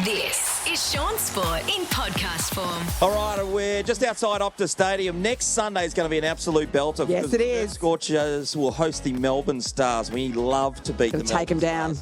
This is Shaun Sport in podcast form. All right, we're just outside Optus Stadium. Next Sunday is going to be an absolute belter. Yes, it is. The Scorchers will host the Melbourne Stars. We love to beat them. Take them down.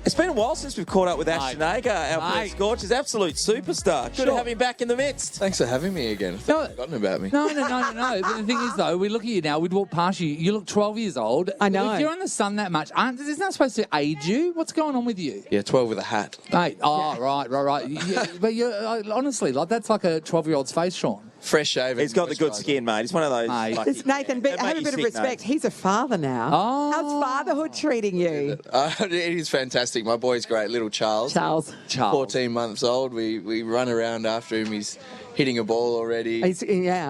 It's been a while since we've caught up with Ashton Agar, our Perth Scorchers, absolute superstar. Good to have him back in the midst. Thanks for having me again. I've forgotten about me. No. But the thing is, though, we look at you now, we'd walk past you, you look 12 years old. I know. If you're in the sun that much, isn't that supposed to age you? What's going on with you? Yeah, 12 with a hat. Mate, right. Yeah, but you're, honestly, that's like a 12-year-old's face, Shaun. Fresh shaven. He's got the good skin, mate. He's one of those. It's Nathan, but have a bit of respect. He's a father now. Oh. How's fatherhood treating you? It is fantastic. My boy's great, little Charles. 14 months old. We run around after him. He's hitting a ball already. I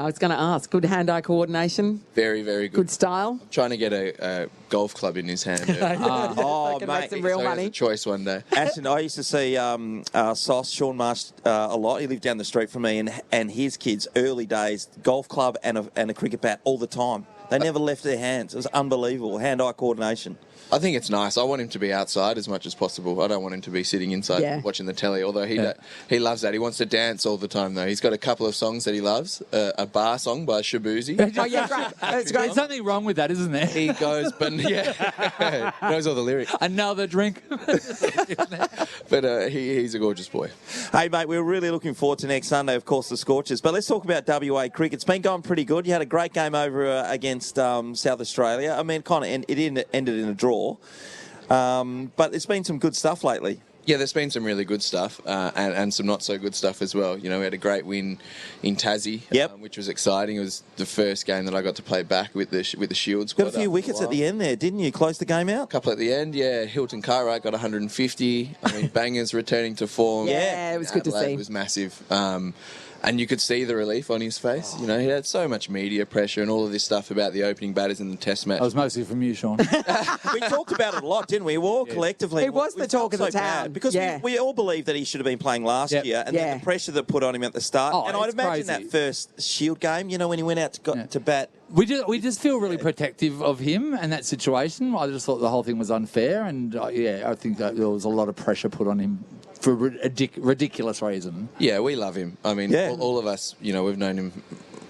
was going to ask. Good hand-eye coordination. Very, very good. Good style. Trying to get a golf club in his hand. Can mate. make some real so money. he has a choice one day. Ashton, I used to see Shaun Marsh a lot. He lived down the street from me, and his kids, early days, golf club and a cricket bat all the time. They never left their hands. It was unbelievable. Hand-eye coordination. I think it's nice. I want him to be outside as much as possible. I don't want him to be sitting inside watching the telly, although he loves that. He wants to dance all the time, though. He's got a couple of songs that he loves. A bar song by Shabuzi. Oh, yeah, great. That's great. There's something wrong with that, isn't there? He goes, but knows all the lyrics. Another drink. But he's a gorgeous boy. Hey, mate, we're really looking forward to next Sunday, of course, the Scorchers. But let's talk about WA cricket. It's been going pretty good. You had a great game over against South Australia. I mean, it ended in a draw. But there's been some good stuff lately. Yeah, there's been some really good stuff and some not so good stuff as well. You know, we had a great win in Tassie, which was exciting. It was the first game that I got to play back with the Shield squad. Got a few wickets at the end there, didn't you? Close the game out? A couple at the end, yeah. Hilton Cartwright got 150. I mean, Bangers returning to form. Yeah, it was good to see. It was massive. And you could see the relief on his face. You know, he had so much media pressure and all of this stuff about the opening batters in the Test match. That was mostly from you, Shaun. We talked about it a lot, didn't we? We all collectively. It was the talk of the town. Because we all believe that he should have been playing last year, and then the pressure that put on him at the start. Oh, and I'd imagine that first Shield game, you know, when he went out to bat. We just feel really protective of him and that situation. I just thought the whole thing was unfair, and I think that there was a lot of pressure put on him for a ridiculous reason. Yeah, we love him. I mean, all of us, you know, we've known him,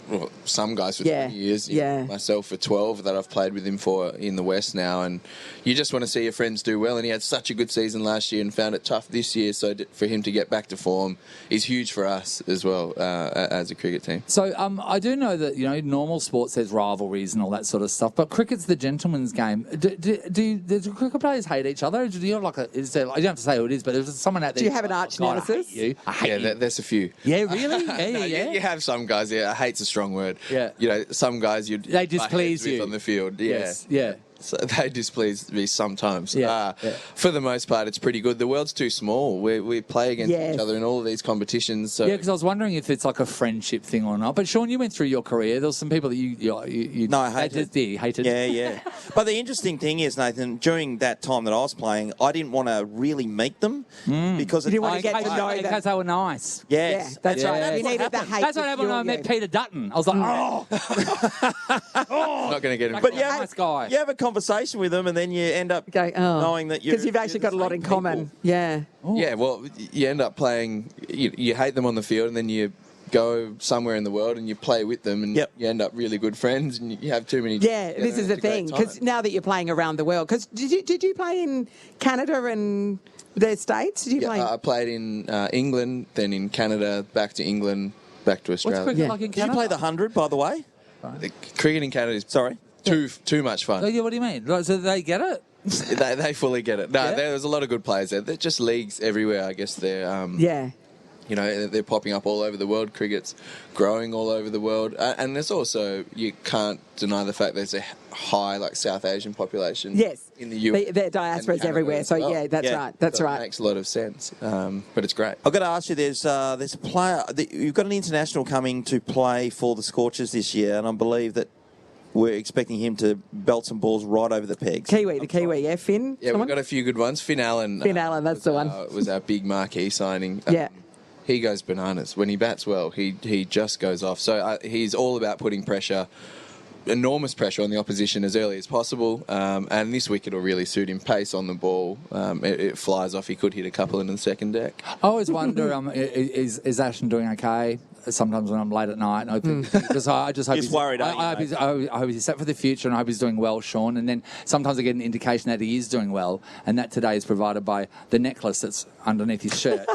well, some guys for 20 years, you know, myself for 12 that I've played with him for in the West now, and you just want to see your friends do well, and he had such a good season last year and found it tough this year, so for him to get back to form is huge for us as well as a cricket team. So I do know that, you know, normal sports there's rivalries and all that sort of stuff, but cricket's the gentleman's game. Do cricket players hate each other? Do you have like you don't have to say who it is, but there's someone out there. Do you have an arch nemesis? I hate you. There's a few. Yeah, really? Yeah. You have some guys, hate's a strong word. Yeah. You know, some guys they displease you on the field. Yes. Yeah. So they displease me sometimes. Yeah. For the most part, it's pretty good. The world's too small. We play against each other in all of these competitions. So. Yeah, because I was wondering if it's like a friendship thing or not. But Shaun, you went through your career. There was some people that you I hated. Hated. Yeah. But the interesting thing is, Nathan, during that time that I was playing, I didn't want to really meet them because you didn't want to get to know them because they were nice. Yes, that's right. Yeah. You needed the hate. That's what happened when I met Peter Dutton. I was like, not going to get him. But nice guy. You have a conversation with them, and then you end up knowing that because you've actually got a lot in common. Yeah. Yeah. Well, you end up playing. You hate them on the field, and then you go somewhere in the world and you play with them, and you end up really good friends, and you have too many. Yeah, this is the thing, because now that you're playing around the world, because did you play in Canada and the States? Did you play? I played in England, then in Canada, back to England, back to Australia. What's cricket like in Canada? Did you play the 100, by the way? The cricket in Canada is too much fun. Yeah, what do you mean? Right, so they get it? they fully get it. No, there's a lot of good players there. They're just leagues everywhere. I guess they're you know, they're popping up all over the world. Cricket's growing all over the world. And there's also, you can't deny the fact there's a high, like, South Asian population in the US. Their diaspora's everywhere. So, that's right. That's right. It makes a lot of sense. But it's great. I've got to ask you, there's a player, you've got an international coming to play for the Scorchers this year, and I believe that we're expecting him to belt some balls right over the pegs. Kiwi, Finn? Yeah, we've got a few good ones. Finn Allen. That's the one. Was our big marquee signing. Yeah. He goes bananas. When he bats well, he just goes off. So he's all about putting pressure enormous pressure on the opposition as early as possible. And this wicket will really suit him. Pace on the ball. It flies off. He could hit a couple in the second deck. I always wonder, is Ashton doing okay? Sometimes when I'm late at night, and I just hope he's worried. I hope he's set for the future, and I hope he's doing well, Shaun. And then sometimes I get an indication that he is doing well, and that today is provided by the necklace that's underneath his shirt.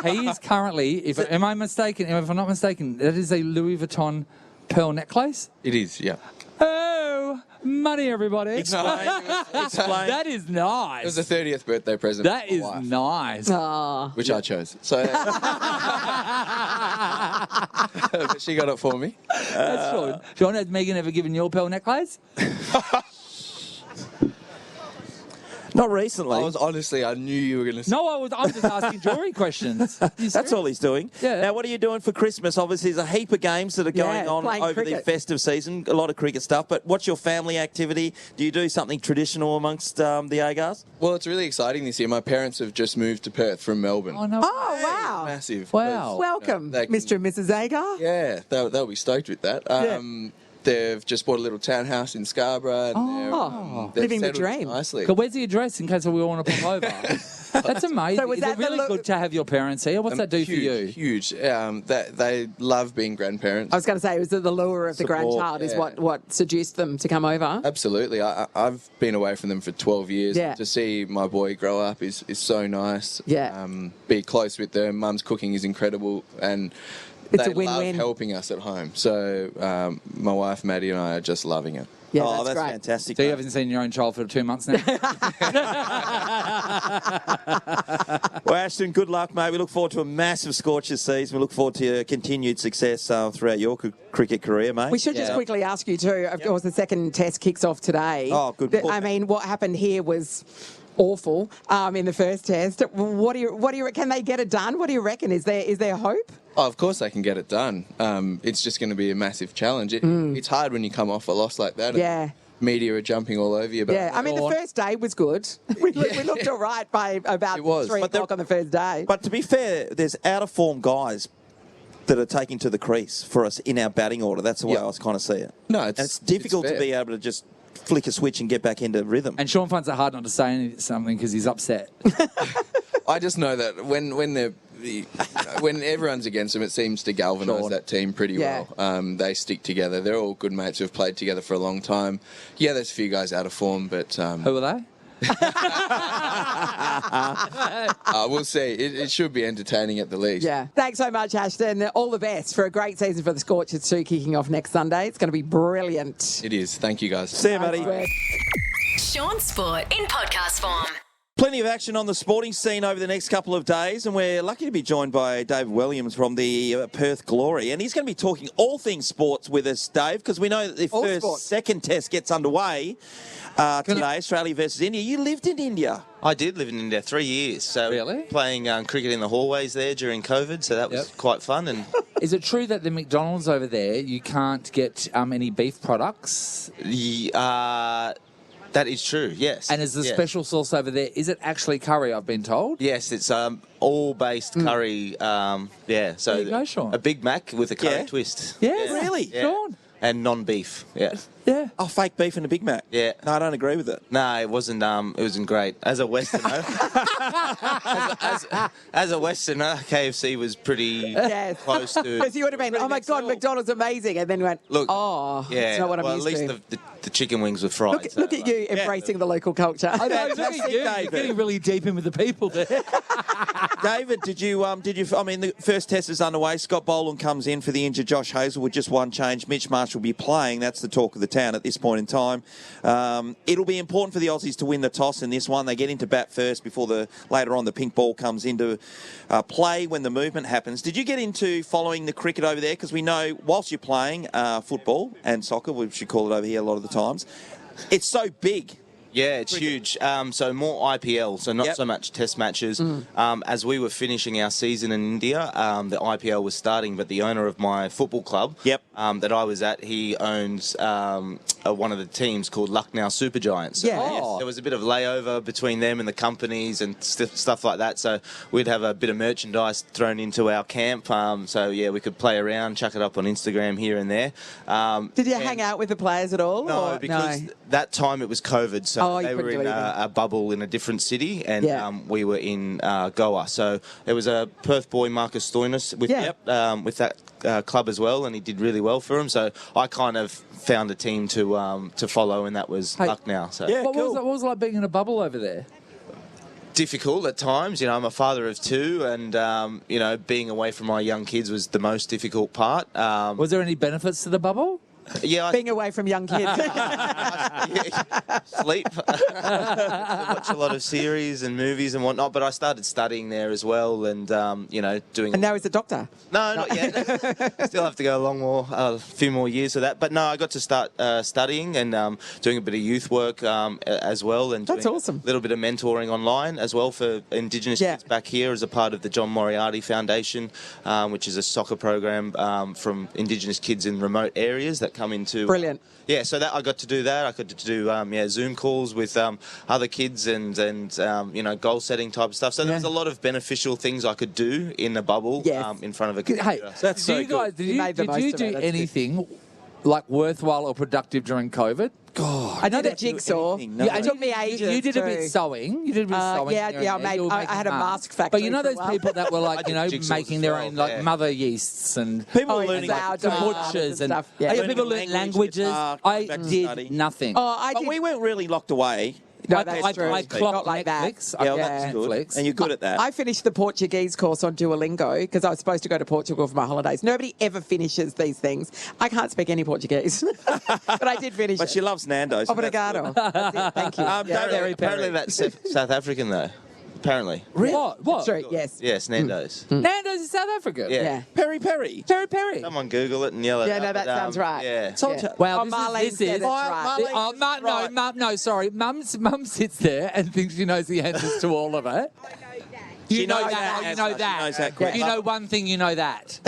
He is currently, if I'm not mistaken, that is a Louis Vuitton pearl necklace. It is, yeah. Oh, money, everybody. Explain. That is nice. It was a 30th birthday present. That is nice. Which I chose. So, but she got it for me. That's true. Shaun, has Megan ever given you a pearl necklace? Not recently. I knew you were going to say. No, I'm just asking jewelry questions. That's all he's doing. Yeah. Now, what are you doing for Christmas? Obviously, there's a heap of games that are going on over cricket. the festive season. A lot of cricket stuff. But what's your family activity? Do you do something traditional amongst the Agars? Well, it's really exciting this year. My parents have just moved to Perth from Melbourne. Oh, no. Oh, wow. Massive. Wow. Welcome, Mr. and Mrs. Agar. Yeah, they'll be stoked with that. They've just bought a little townhouse in Scarborough. And they're living the settled dream. nicely. So where's the address in case we all want to pop over? That's amazing. So was Is that it the really good to have your parents here? What's that do for you? Huge. They love being grandparents. I was going to say, was it the lure of the Support, grandchild is what seduced them to come over? Absolutely. I've been away from them for 12 years. Yeah. To see my boy grow up is so nice. Yeah. Be close with them. Mum's cooking is incredible. And It's they a win-win. love helping us at home. So my wife, Maddie, and I are just loving it. Yeah, that's great. fantastic. So you mate. haven't seen your own child for 2 months now? Well, Ashton, good luck, mate. We look forward to a massive Scorchers season. We look forward to your continued success throughout your cricket career, mate. We should just quickly ask you too. Of course, the second test kicks off today. Oh, good. I mean, what happened here was awful in the first test. What do you? Can they get it done? What do you reckon? Is there hope? Oh, of course they can get it done. It's just going to be a massive challenge. It's hard when you come off a loss like that. Yeah. Media are jumping all over you. But Yeah, I mean, the first day was good. We looked all right by about 3 o'clock on the first day. But to be fair, there's out-of-form guys that are taking to the crease for us in our batting order. That's the way I kind of see it. No, it's difficult to be able to just flick a switch and get back into rhythm. And Shaun finds it hard not to say something because he's upset. I just know that when everyone's against them, it seems to galvanise that team pretty well. They stick together. They're all good mates who have played together for a long time. Yeah, there's a few guys out of form, but... Who are they? We'll see. It should be entertaining at the least. Yeah. Thanks so much, Ashton. All the best for a great season for the Scorchers too, kicking off next Sunday. It's going to be brilliant. It is. Thank you, guys. See you, buddy. Shaun Sport in podcast form. Plenty of action on the sporting scene over the next couple of days, and we're lucky to be joined by Dave Williams from the Perth Glory, and he's going to be talking all things sports with us, Dave, because we know that the second test gets underway today, Australia versus India. You lived in India. I did live in India 3 years, so playing cricket in the hallways there during COVID, so that was quite fun. And is it true that the McDonald's over there, you can't get any beef products? That is true, yes. And is the special sauce over there, is it actually curry, I've been told? Yes, it's all based curry. So there you go, Shaun. A Big Mac with a curry twist. Yeah, really? Yeah. Shaun. And non-beef, Yeah. Oh, fake beef and a Big Mac. Yeah. No, I don't agree with it. No, it wasn't. It wasn't great. As a Westerner, as a Westerner, KFC was pretty close to. Because you would have been, oh my God, McDonald's amazing, and then went, it's not what I'm used to. At least the chicken wings were fried. Look at you embracing the local culture. I know, look at you. You're getting really deep in with the people there. David, did you? I mean, the first test is underway. Scott Boland comes in for the injured Josh Hazlewood. Just one change. Mitch Marsh will be playing. That's the talk of the town at this point in time. It'll be important for the Aussies to win the toss in this one. They get into bat first before later on the pink ball comes into play when the movement happens. Did you get into following the cricket over there? Because we know whilst you're playing football and soccer, we should call it over here a lot of the times, it's so big. Yeah, it's huge. So more IPL, so not so much test matches. As we were finishing our season in India, the IPL was starting, but the owner of my football club that I was at, he owns one of the teams called Lucknow Supergiants. So there was a bit of layover between them and the companies and stuff like that. So we'd have a bit of merchandise thrown into our camp. We could play around, chuck it up on Instagram here and there. Did you hang out with the players at all? No, because that time it was COVID. So they were in a bubble in a different city, and we were in Goa. So there was a Perth boy, Marcus Stoinis, with that club as well, and he did really well for him. So I kind of found a team to follow, and that was Lucknow. So what was it like being in a bubble over there? Difficult at times. I'm a father of two, and being away from my young kids was the most difficult part. Was there any benefits to the bubble? Yeah, being away from young kids. Sleep. Watch a lot of series and movies and whatnot. But I started studying there as well, and doing. And now he's a doctor. No, not yet. Still have to go a few more years of that. But no, I got to start studying and doing a bit of youth work as well, and that's awesome. A little bit of mentoring online as well for Indigenous kids back here as a part of the John Moriarty Foundation, which is a soccer program from Indigenous kids in remote areas that come into. Brilliant. Yeah, so that I got to do that. I got to do Zoom calls with other kids and goal setting type of stuff. So there was a lot of beneficial things I could do in a bubble in front of a computer. Hey, that's so cool. Did you do anything like worthwhile or productive during COVID? God, I did a jigsaw. It took me ages. You did a bit sewing. You did a bit of sewing. I had a mask factory. But you know those people that were like, making their own mother yeasts and people learning butchers and stuff. People learning languages. I did nothing. But we weren't really locked away. No, that's true. I clocked Not like Netflix. that. That's good. And you're good at that. I finished the Portuguese course on Duolingo because I was supposed to go to Portugal for my holidays. Nobody ever finishes these things. I can't speak any Portuguese, but I did finish. But she loves Nando's. Obrigado. That's it. Thank you. Apparently that's South African though. Apparently. Really? What? True, yes. Yes, Nando's. Nando's in South Africa? Yeah. Peri Peri. Peri Peri. Someone Google it and yell it Yeah, out, no, that sounds right. Yeah. Well, Marlene this said is it's right. No, sorry. Mum sits there and thinks she knows the answers to all of it. You know that. You know one thing, you know that.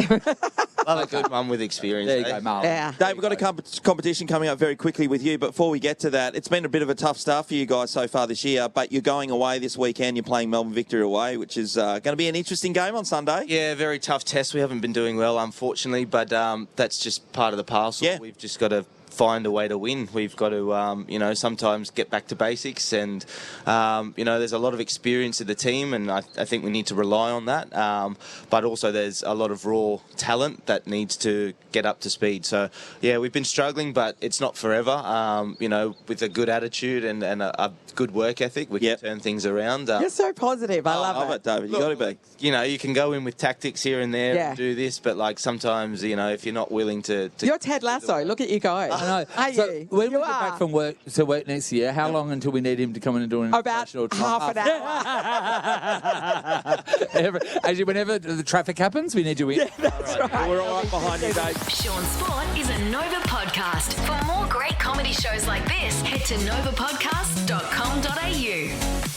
Love a good mum with experience. There you go, Marlon. Yeah. Dave, we've got a competition coming up very quickly with you. But before we get to that, it's been a bit of a tough start for you guys so far this year. But you're going away this weekend. You're playing Melbourne Victory away, which is going to be an interesting game on Sunday. Yeah, very tough test. We haven't been doing well, unfortunately. But that's just part of the parcel. Yeah. We've just got to find a way to win. We've got to, sometimes get back to basics, and there's a lot of experience in the team, and I think we need to rely on that. But also, there's a lot of raw talent that needs to get up to speed. So, yeah, we've been struggling, but it's not forever. With a good attitude and a good work ethic, we can turn things around. You're so positive. I love it, David. You got to be. You can go in with tactics here and there and do this, but sometimes, if you're not willing to you're Ted Lasso. Look at you go. I know. So when we get back from work to work next year, how long until we need him to come in and do an about half an hour? Actually, whenever the traffic happens, we need you in. Yeah, that's right. We're all right behind you, Dave. Shaun Sport is a Nova podcast. For more great comedy shows like this, head to novapodcast.com.au.